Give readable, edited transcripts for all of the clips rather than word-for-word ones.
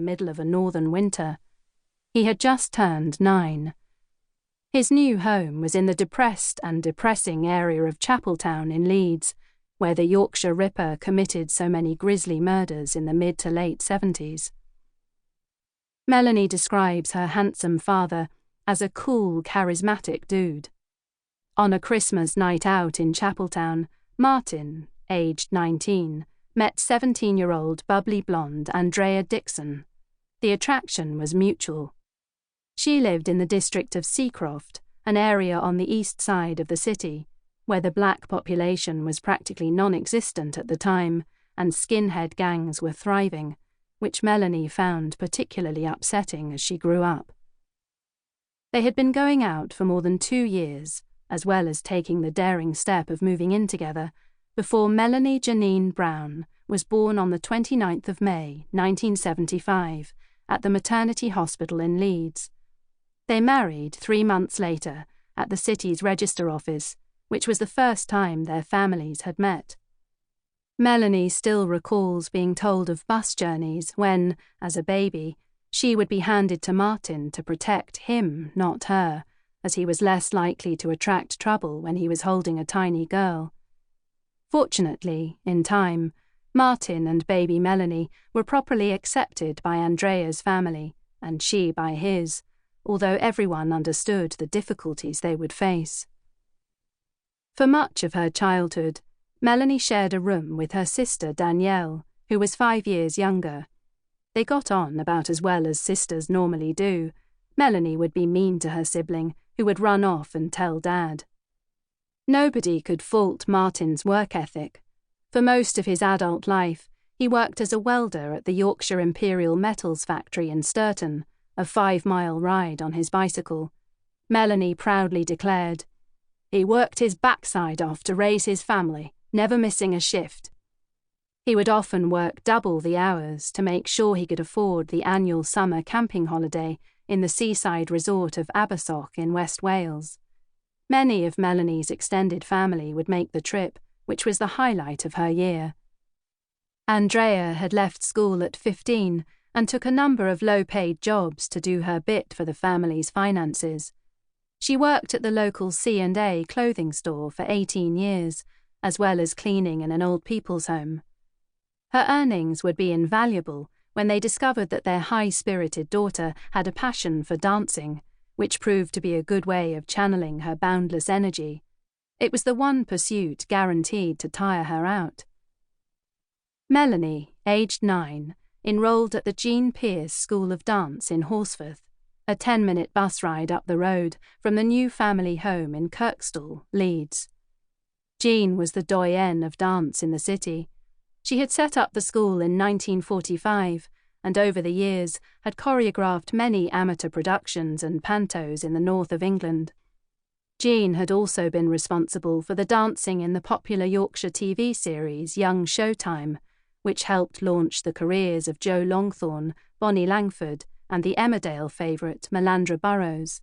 middle of a northern winter. He had just turned 9. His new home was in the depressed and depressing area of Chapeltown in Leeds, where the Yorkshire Ripper committed so many grisly murders in the mid to late 70s. Melanie describes her handsome father as a cool, charismatic dude. On a Christmas night out in Chapeltown, Martin, aged 19, met 17-year-old bubbly blonde Andrea Dixon. The attraction was mutual. She lived in the district of Seacroft, an area on the east side of the city, where the black population was practically non-existent at the time and skinhead gangs were thriving, which Melanie found particularly upsetting as she grew up. They had been going out for more than 2 years, as well as taking the daring step of moving in together, before Melanie Janine Brown was born on the 29th of May, 1975, at the maternity hospital in Leeds. They married 3 months later at the city's register office, which was the first time their families had met. Melanie still recalls being told of bus journeys when, as a baby, she would be handed to Martin to protect him, not her, as he was less likely to attract trouble when he was holding a tiny girl. Fortunately, in time, Martin and baby Melanie were properly accepted by Andrea's family, and she by his, although everyone understood the difficulties they would face. For much of her childhood, Melanie shared a room with her sister Danielle, who was 5 years younger. They got on about as well as sisters normally do. Melanie would be mean to her sibling, who would run off and tell Dad. Nobody could fault Martin's work ethic. For most of his adult life, he worked as a welder at the Yorkshire Imperial Metals factory in Sturton, a 5-mile ride on his bicycle. Melanie proudly declared, "He worked his backside off to raise his family, never missing a shift." He would often work double the hours to make sure he could afford the annual summer camping holiday in the seaside resort of Abersoch in West Wales. Many of Melanie's extended family would make the trip, which was the highlight of her year. Andrea had left school at 15 and took a number of low-paid jobs to do her bit for the family's finances. She worked at the local C&A clothing store for 18 years, as well as cleaning in an old people's home. Her earnings would be invaluable when they discovered that their high-spirited daughter had a passion for dancing, which proved to be a good way of channeling her boundless energy. It was the one pursuit guaranteed to tire her out. Melanie, aged 9, enrolled at the Jean Pierce School of Dance in Horsforth, a 10-minute bus ride up the road from the new family home in Kirkstall, Leeds. Jean was the doyenne of dance in the city. She had set up the school in 1945 and over the years had choreographed many amateur productions and pantos in the north of England. Jean had also been responsible for the dancing in the popular Yorkshire TV series Young Showtime, which helped launch the careers of Joe Longthorne, Bonnie Langford, and the Emmerdale favourite Melandra Burrows.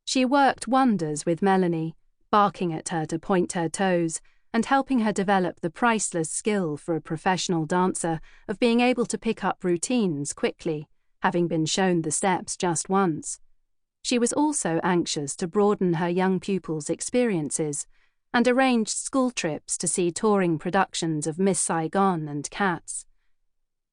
She worked wonders with Melanie, barking at her to point her toes and helping her develop the priceless skill for a professional dancer of being able to pick up routines quickly, having been shown the steps just once. She was also anxious to broaden her young pupils' experiences and arranged school trips to see touring productions of Miss Saigon and Cats.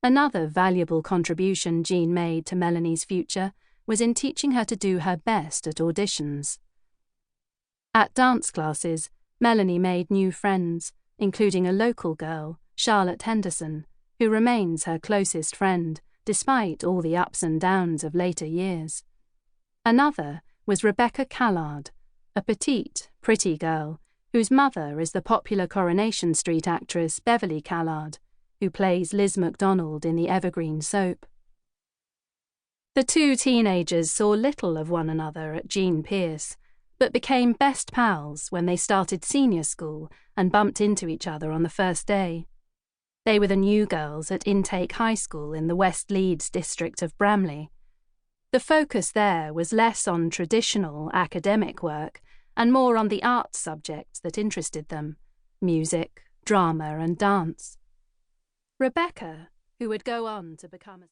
Another valuable contribution Jean made to Melanie's future was in teaching her to do her best at auditions. At dance classes, Melanie made new friends, including a local girl, Charlotte Henderson, who remains her closest friend despite all the ups and downs of later years. Another was Rebecca Callard, a petite, pretty girl whose mother is the popular Coronation Street actress Beverly Callard, who plays Liz MacDonald in the Evergreen soap. The two teenagers saw little of one another at Jean Pierce, but became best pals when they started senior school and bumped into each other on the first day. They were the new girls at Intake High School in the West Leeds district of Bramley. The focus there was less on traditional academic work and more on the arts subjects that interested them: music, drama, and dance. Rebecca, who would go on to become a